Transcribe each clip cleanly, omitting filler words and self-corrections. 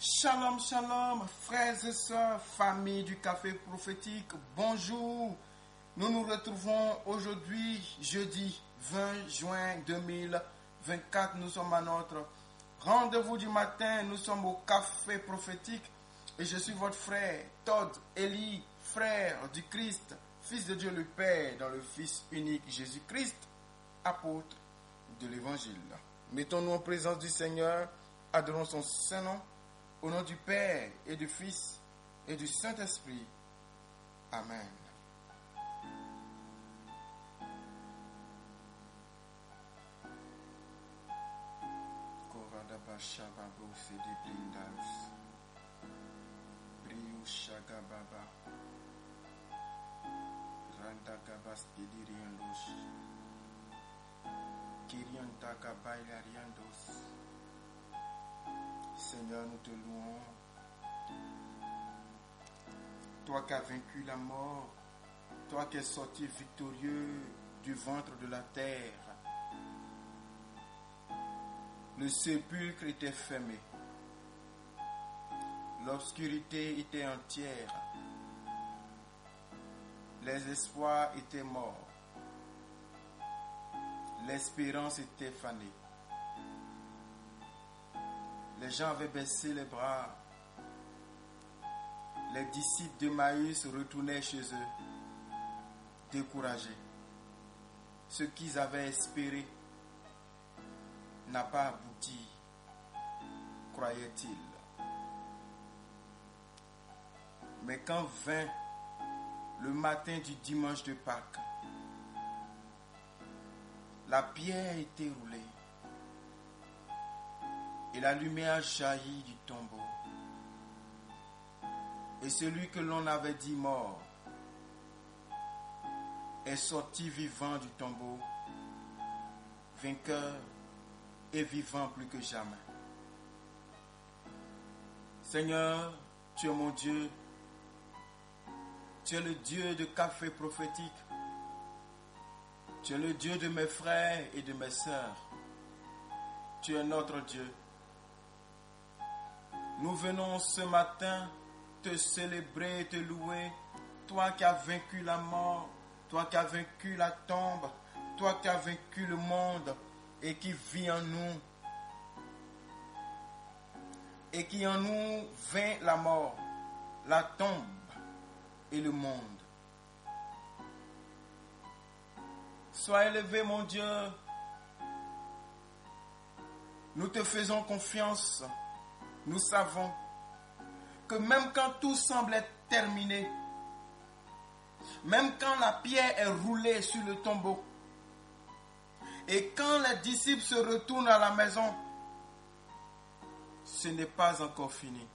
Shalom, shalom, frères et sœurs, famille du café prophétique, bonjour. Nous nous retrouvons aujourd'hui, jeudi 20 juin 2024. Nous sommes à notre rendez-vous du matin. Nous sommes au café prophétique et je suis votre frère Todd Eli, frère du Christ, fils de Dieu le Père, dans le Fils unique Jésus-Christ, apôtre de l'Évangile. Mettons-nous en présence du Seigneur, adorons son saint nom. Au nom du Père et du Fils et du Saint-Esprit. Amen. Seigneur, nous te louons. Toi qui as vaincu la mort, toi qui es sorti victorieux du ventre de la terre. Le sépulcre était fermé. L'obscurité était entière. Les espoirs étaient morts. L'espérance était fanée. Les gens avaient baissé les bras. Les disciples d'Emmaüs retournaient chez eux, découragés. Ce qu'ils avaient espéré n'a pas abouti, croyaient-ils. Mais quand vint le matin du dimanche de Pâques, la pierre était roulée. Et la lumière jaillit du tombeau. Et celui que l'on avait dit mort est sorti vivant du tombeau, vainqueur et vivant plus que jamais. Seigneur, tu es mon Dieu. Tu es le Dieu de café prophétique. Tu es le Dieu de mes frères et de mes sœurs. Tu es notre Dieu. Nous venons ce matin te célébrer et te louer, toi qui as vaincu la mort, toi qui as vaincu la tombe, toi qui as vaincu le monde et qui vis en nous, et qui en nous vainc la mort, la tombe et le monde. Sois élevé, mon Dieu, nous te faisons confiance. Nous savons que même quand tout semble être terminé, même quand la pierre est roulée sur le tombeau, et quand les disciples se retournent à la maison, ce n'est pas encore fini.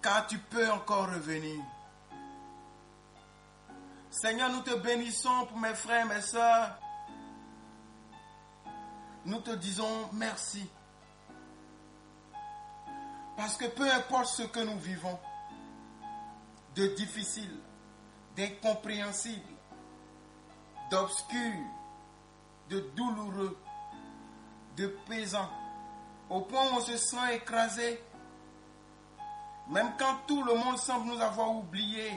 Car tu peux encore revenir. Seigneur, nous te bénissons pour mes frères et mes sœurs. Nous te disons merci. Parce que peu importe ce que nous vivons, de difficile, d'incompréhensible, d'obscur, de douloureux, de pesant, au point où on se sent écrasé, même quand tout le monde semble nous avoir oubliés,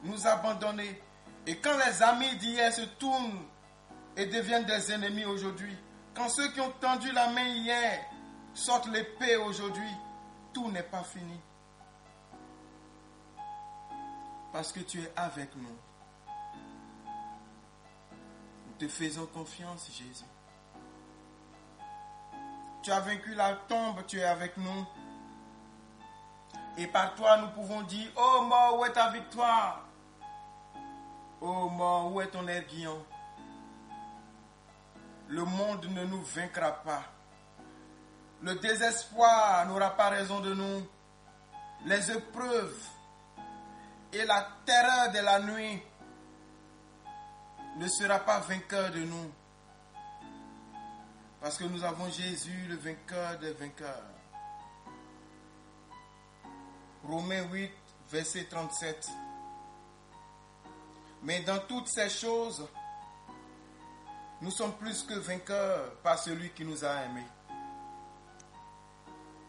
nous abandonner, et quand les amis d'hier se tournent et deviennent des ennemis aujourd'hui, quand ceux qui ont tendu la main hier sortent l'épée aujourd'hui, tout n'est pas fini. Parce que tu es avec nous. Nous te faisons confiance, Jésus. Tu as vaincu la tombe, tu es avec nous. Et par toi, nous pouvons dire, ô mort, où est ta victoire? Ô mort, où est ton aiguillon? Le monde ne nous vaincra pas. Le désespoir n'aura pas raison de nous. Les épreuves et la terreur de la nuit ne sera pas vainqueur de nous. Parce que nous avons Jésus, le vainqueur des vainqueurs. Romains 8, verset 37. Mais dans toutes ces choses, nous sommes plus que vainqueurs par celui qui nous a aimés.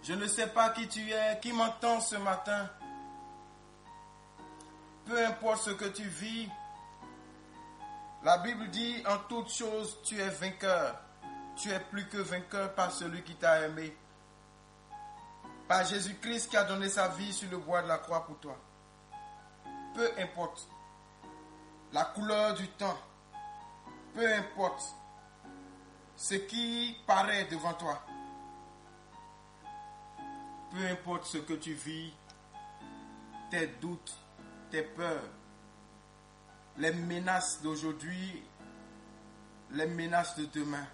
Je ne sais pas qui tu es, qui m'entend ce matin. Peu importe ce que tu vis, la Bible dit en toutes choses, tu es vainqueur. Tu es plus que vainqueur par celui qui t'a aimé. Par Jésus-Christ qui a donné sa vie sur le bois de la croix pour toi. Peu importe la couleur du temps, peu importe ce qui paraît devant toi, peu importe ce que tu vis, tes doutes, tes peurs, les menaces d'aujourd'hui, les menaces de demain.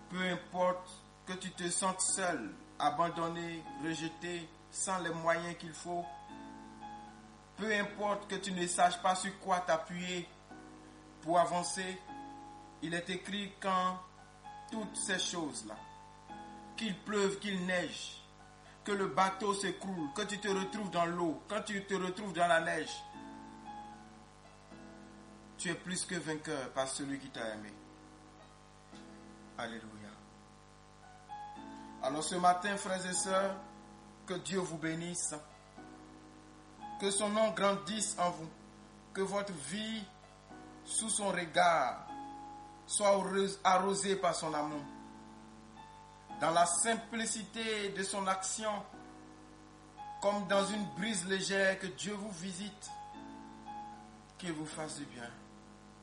Peu importe que tu te sentes seul, abandonné, rejeté, sans les moyens qu'il faut. Peu importe que tu ne saches pas sur quoi t'appuyer pour avancer. Il est écrit qu'en toutes ces choses-là, qu'il pleuve, qu'il neige, que le bateau s'écroule, que tu te retrouves dans l'eau, quand tu te retrouves dans la neige, tu es plus que vainqueur par celui qui t'a aimé. Alléluia. Alors ce matin, frères et sœurs, que Dieu vous bénisse, que son nom grandisse en vous, que votre vie, sous son regard, soit arrosée par son amour. Dans la simplicité de son action, comme dans une brise légère, que Dieu vous visite, qu'il vous fasse du bien.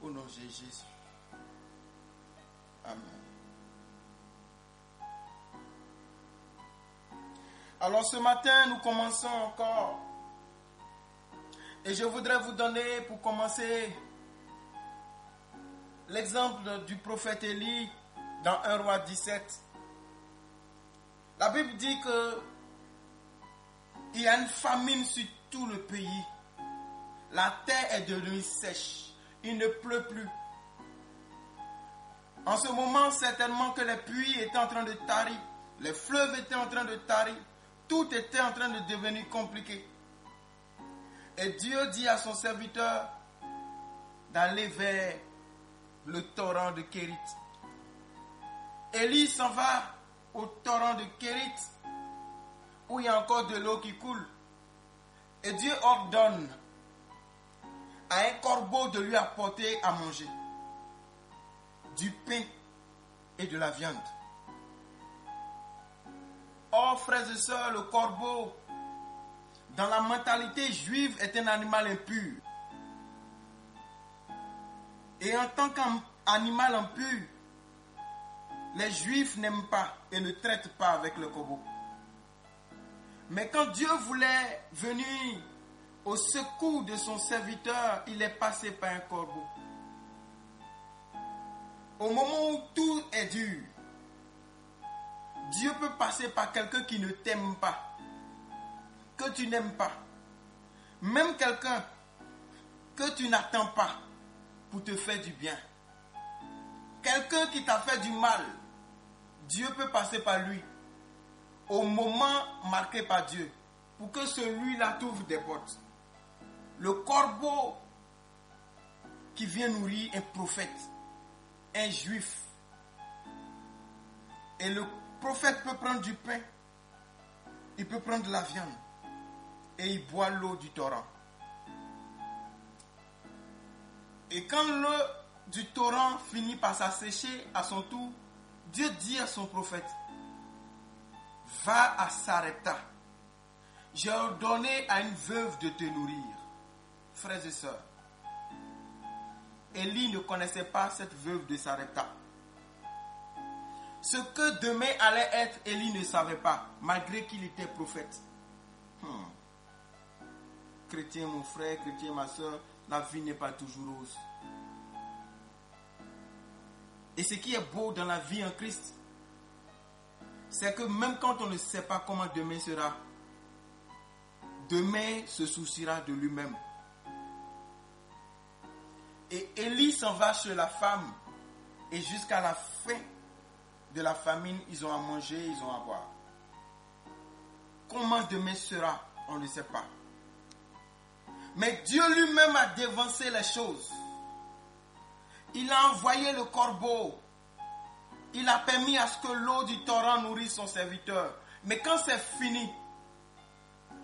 Au nom de Jésus. Amen. Alors ce matin, nous commençons encore. Et je voudrais vous donner, pour commencer, l'exemple du prophète Élie dans 1 Roi 17. La Bible dit que il y a une famine sur tout le pays. La terre est devenue sèche. Il ne pleut plus. En ce moment, certainement que les puits étaient en train de tarir. Les fleuves étaient en train de tarir. Tout était en train de devenir compliqué. Et Dieu dit à son serviteur d'aller vers le torrent de Kérit. Élie s'en va au torrent de Kérit, où il y a encore de l'eau qui coule. Et Dieu ordonne à un corbeau de lui apporter à manger du pain et de la viande. Or, frères et sœurs, le corbeau, dans la mentalité juive, est un animal impur. Et en tant qu'animal impur, les Juifs n'aiment pas et ne traitent pas avec le corbeau. Mais quand Dieu voulait venir au secours de son serviteur, il est passé par un corbeau. Au moment où tout est dur, Dieu peut passer par quelqu'un qui ne t'aime pas, que tu n'aimes pas. Même quelqu'un que tu n'attends pas pour te faire du bien. Quelqu'un qui t'a fait du mal, Dieu peut passer par lui au moment marqué par Dieu pour que celui-là t'ouvre des portes. Le corbeau qui vient nourrir un prophète, un juif. Et le prophète peut prendre du pain, il peut prendre de la viande et il boit l'eau du torrent. Et quand l'eau du torrent finit par s'assécher à son tour, Dieu dit à son prophète, va à Sarepta. J'ai ordonné à une veuve de te nourrir. Frères et sœurs, Élie ne connaissait pas cette veuve de Sarepta. Ce que demain allait être, Élie ne savait pas, malgré qu'il était prophète. Chrétien mon frère, chrétien ma soeur, la vie n'est pas toujours rose. Et ce qui est beau dans la vie en Christ, c'est que même quand on ne sait pas comment demain sera, demain se souciera de lui-même. Et Élie s'en va chez la femme, et jusqu'à la fin de la famine, ils ont à manger, ils ont à boire. Comment demain sera, on ne sait pas. Mais Dieu lui-même a dévancé les choses. Il a envoyé le corbeau Il a permis à ce que l'eau du torrent nourrisse son serviteur. Mais quand c'est fini,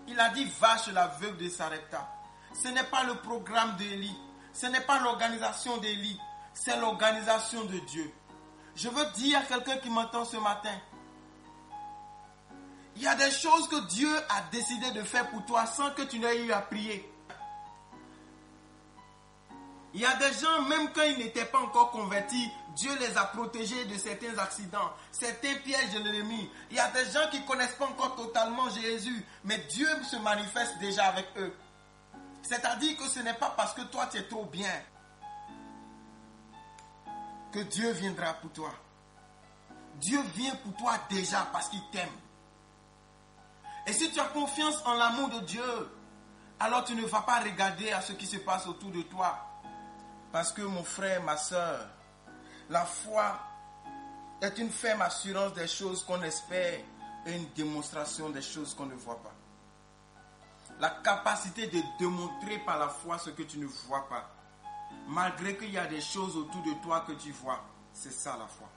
il a dit va chez la veuve de Sarepta. Ce n'est pas le programme d'Élie. Ce n'est pas l'organisation d'Élie. C'est l'organisation de Dieu. Je veux dire à quelqu'un qui m'entend ce matin. Il y a des choses que Dieu a décidé de faire pour toi sans que tu n'aies eu à prier. Il y a des gens, même quand ils n'étaient pas encore convertis, Dieu les a protégés de certains accidents, certains pièges de l'ennemi. Il y a des gens qui ne connaissent pas encore totalement Jésus, mais Dieu se manifeste déjà avec eux. C'est-à-dire que ce n'est pas parce que toi tu es trop bien que Dieu viendra pour toi. Dieu vient pour toi déjà parce qu'il t'aime. Et si tu as confiance en l'amour de Dieu, alors tu ne vas pas regarder à ce qui se passe autour de toi. Parce que mon frère, ma soeur, la foi est une ferme assurance des choses qu'on espère et une démonstration des choses qu'on ne voit pas. La capacité de démontrer par la foi ce que tu ne vois pas. Malgré qu'il y a des choses autour de toi que tu vois. C'est ça la foi.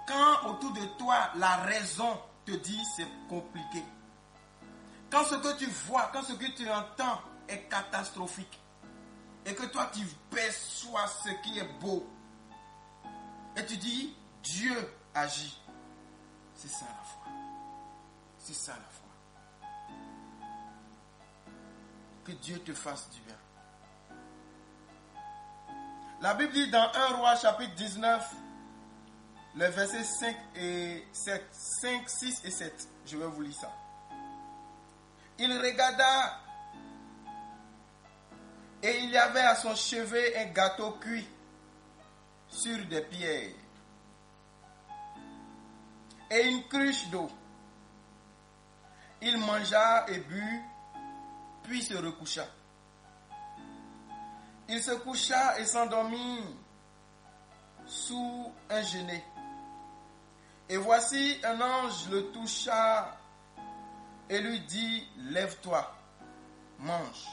Quand autour de toi, la raison te dit c'est compliqué. Quand ce que tu vois, quand ce que tu entends est catastrophique. Et que toi tu perçois ce qui est beau. Et tu dis, Dieu agit. C'est ça la foi. C'est ça la foi. Que Dieu te fasse du bien. La Bible dit dans 1 Roi chapitre 19, les versets 5 et 7. 5, 6 et 7. Je vais vous lire ça. Il regarda et il y avait à son chevet un gâteau cuit sur des pierres et une cruche d'eau. Il mangea et but, puis se recoucha. Il se coucha et s'endormit sous un genêt. Et voici un ange le toucha et lui dit, lève-toi, mange.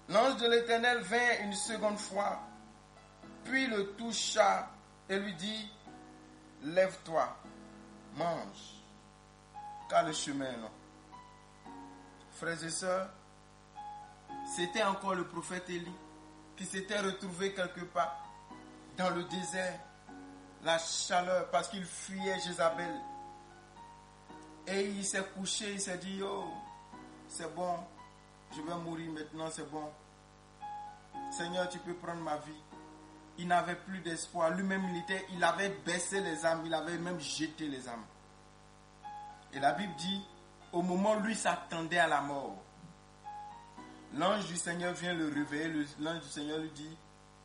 L'ange de l'Éternel vint une seconde fois, puis le toucha et lui dit, lève-toi, mange, car le chemin est long. Frères et sœurs, c'était encore le prophète Élie qui s'était retrouvé quelque part dans le désert, la chaleur, parce qu'il fuyait Jézabel. Et il s'est couché, il s'est dit, oh, c'est bon, je vais mourir maintenant, c'est bon. Seigneur, tu peux prendre ma vie. Il n'avait plus d'espoir. Lui-même, il avait baissé les âmes, il avait même jeté les âmes. Et la Bible dit, au moment où lui s'attendait à la mort, l'ange du Seigneur vient le réveiller. L'ange du Seigneur lui dit,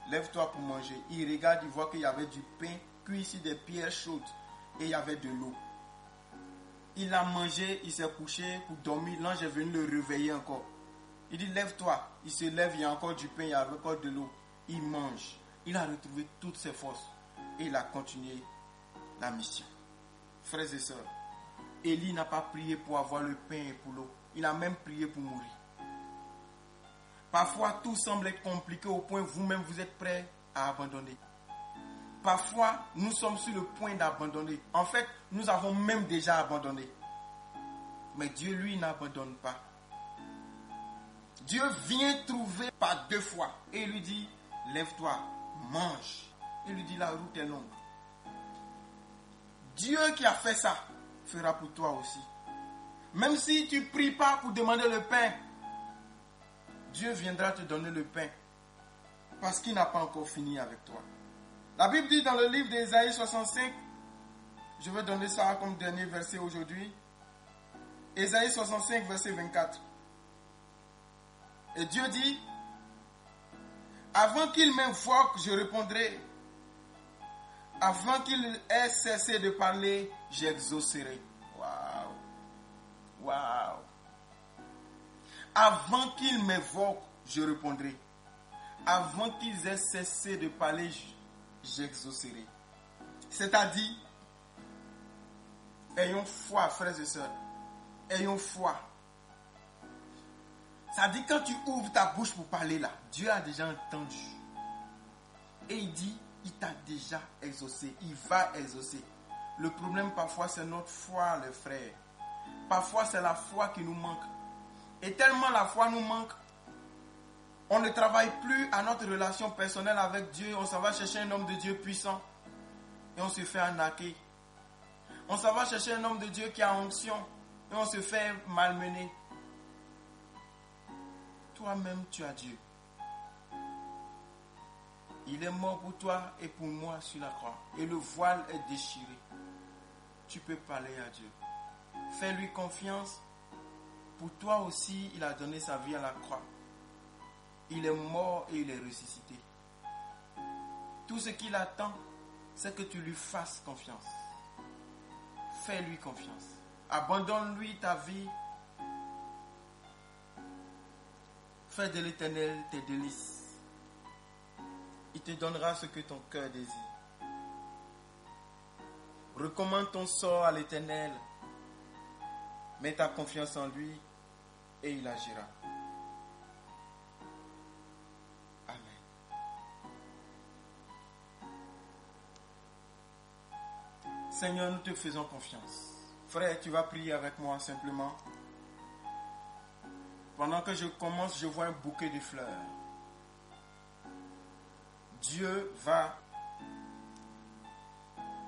lève-toi pour manger. Il regarde, il voit qu'il y avait du pain cuit sur des pierres chaudes et il y avait de l'eau. Il a mangé, il s'est couché pour dormir. L'ange est venu le réveiller encore. Il dit, lève-toi. Il se lève, il y a encore du pain, il y a encore de l'eau. Il mange. Il a retrouvé toutes ses forces. Et il a continué la mission. Frères et sœurs, Élie n'a pas prié pour avoir le pain et pour l'eau. Il a même prié pour mourir. Parfois, tout semble être compliqué au point où vous-même vous êtes prêts à abandonner. Parfois, nous sommes sur le point d'abandonner. En fait, nous avons même déjà abandonné. Mais Dieu, lui, n'abandonne pas. Dieu vient trouver par 2 fois. Et il lui dit, lève-toi, mange. Il lui dit, la route est longue. Dieu qui a fait ça, fera pour toi aussi. Même si tu ne pries pas pour demander le pain, Dieu viendra te donner le pain. Parce qu'il n'a pas encore fini avec toi. La Bible dit dans le livre d'Ésaïe 65, je vais donner ça comme dernier verset aujourd'hui. Ésaïe 65, verset 24. Et Dieu dit, avant qu'il m'invoque, je répondrai. Avant qu'il ait cessé de parler, j'exaucerai. Waouh! Waouh! Avant qu'il m'invoque, je répondrai. Avant qu'ils aient cessé de parler, j'exaucerai. C'est-à-dire, ayons foi, frères et sœurs. Ayons foi. Ça dit quand tu ouvres ta bouche pour parler là, Dieu a déjà entendu. Et il dit, il t'a déjà exaucé. Il va exaucer. Le problème parfois c'est notre foi, les frères. Parfois c'est la foi qui nous manque. Et tellement la foi nous manque, on ne travaille plus à notre relation personnelle avec Dieu. On s'en va chercher un homme de Dieu puissant et on se fait arnaquer. On s'en va chercher un homme de Dieu qui a onction et on se fait malmener. Toi-même, tu as Dieu. Il est mort pour toi et pour moi sur la croix. Et le voile est déchiré. Tu peux parler à Dieu. Fais-lui confiance. Pour toi aussi, il a donné sa vie à la croix. Il est mort et il est ressuscité. Tout ce qu'il attend, c'est que tu lui fasses confiance. Fais-lui confiance. Abandonne-lui ta vie. Fais de l'Éternel tes délices. Il te donnera ce que ton cœur désire. Recommande ton sort à l'Éternel. Mets ta confiance en lui et il agira. Amen. Seigneur, nous te faisons confiance. Frère, tu vas prier avec moi simplement. Pendant que je commence, je vois un bouquet de fleurs. Dieu va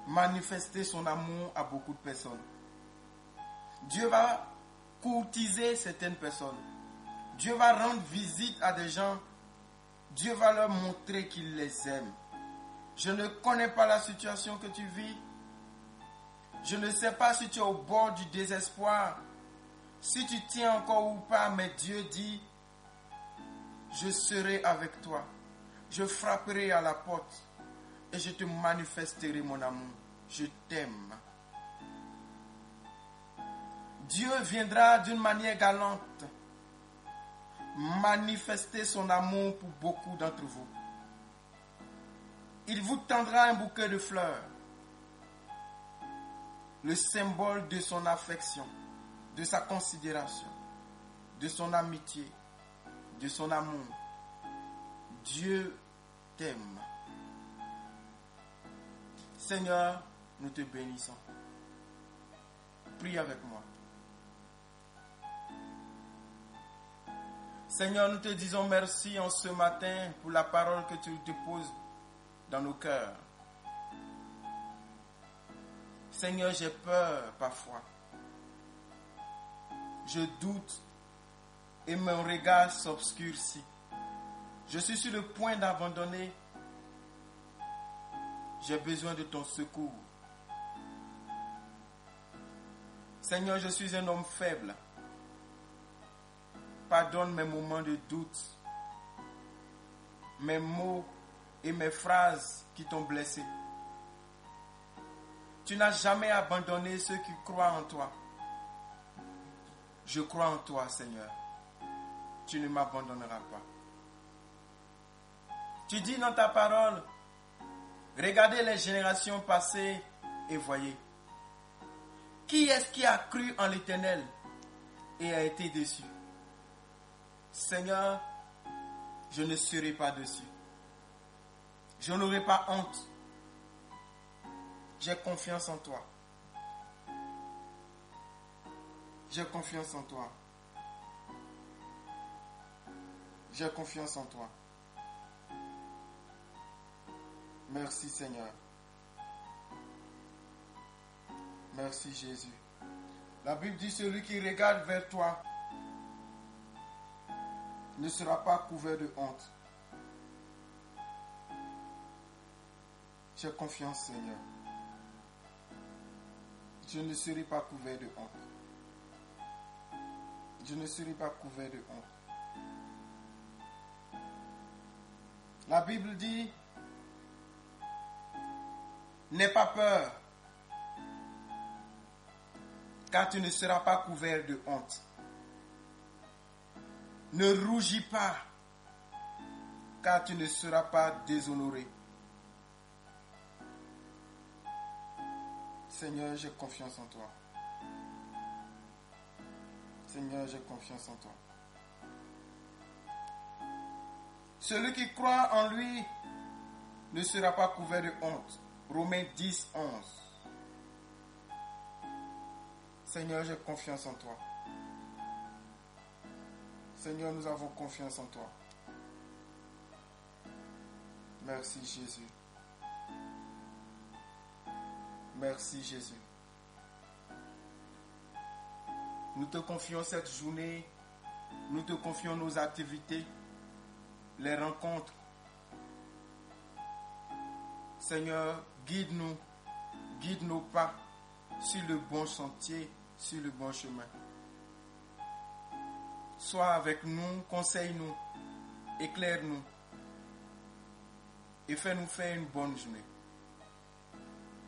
manifester son amour à beaucoup de personnes. Dieu va courtiser certaines personnes. Dieu va rendre visite à des gens. Dieu va leur montrer qu'il les aime. Je ne connais pas la situation que tu vis. Je ne sais pas si tu es au bord du désespoir, si tu tiens encore ou pas, mais Dieu dit, je serai avec toi. Je frapperai à la porte et je te manifesterai mon amour. Je t'aime. Dieu viendra d'une manière galante manifester son amour pour beaucoup d'entre vous. Il vous tendra un bouquet de fleurs, le symbole de son affection, de sa considération, de son amitié, de son amour. Dieu t'aime. Seigneur, nous te bénissons. Prie avec moi. Seigneur, nous te disons merci en ce matin pour la parole que tu déposes dans nos cœurs. Seigneur, j'ai peur parfois. Je doute et mon regard s'obscurcit. Je suis sur le point d'abandonner. J'ai besoin de ton secours. Seigneur, je suis un homme faible. Pardonne mes moments de doute, mes mots et mes phrases qui t'ont blessé. Tu n'as jamais abandonné ceux qui croient en toi. Je crois en toi, Seigneur. Tu ne m'abandonneras pas. Tu dis dans ta parole, regardez les générations passées et voyez. Qui est-ce qui a cru en l'Éternel et a été déçu? Seigneur, je ne serai pas déçu. Je n'aurai pas honte. J'ai confiance en toi. J'ai confiance en toi. J'ai confiance en toi. Merci Seigneur. Merci Jésus. La Bible dit celui qui regarde vers toi ne sera pas couvert de honte. J'ai confiance Seigneur. Je ne serai pas couvert de honte. Je ne serai pas couvert de honte. La Bible dit, n'aie pas peur, car tu ne seras pas couvert de honte. Ne rougis pas, car tu ne seras pas déshonoré. Seigneur, j'ai confiance en toi. Seigneur, j'ai confiance en toi. Celui qui croit en lui ne sera pas couvert de honte. Romains 10, 11. Seigneur, j'ai confiance en toi. Seigneur, nous avons confiance en toi. Merci Jésus. Merci Jésus. Nous te confions cette journée. Nous te confions nos activités, les rencontres. Seigneur, guide-nous. Guide nos pas sur le bon sentier, sur le bon chemin. Sois avec nous, conseille-nous, éclaire-nous et fais-nous faire une bonne journée.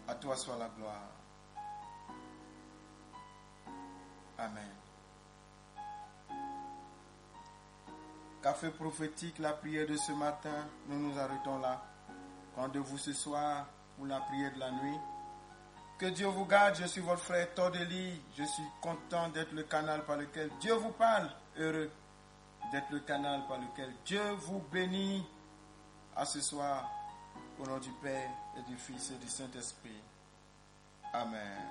À toi soit la gloire. Amen. Café prophétique, la prière de ce matin, nous nous arrêtons là. Rendez-vous ce soir pour la prière de la nuit. Que Dieu vous garde, je suis votre frère Tordeli. Je suis content d'être le canal par lequel Dieu vous parle. Heureux d'être le canal par lequel Dieu vous bénit. À ce soir, au nom du Père et du Fils et du Saint-Esprit. Amen.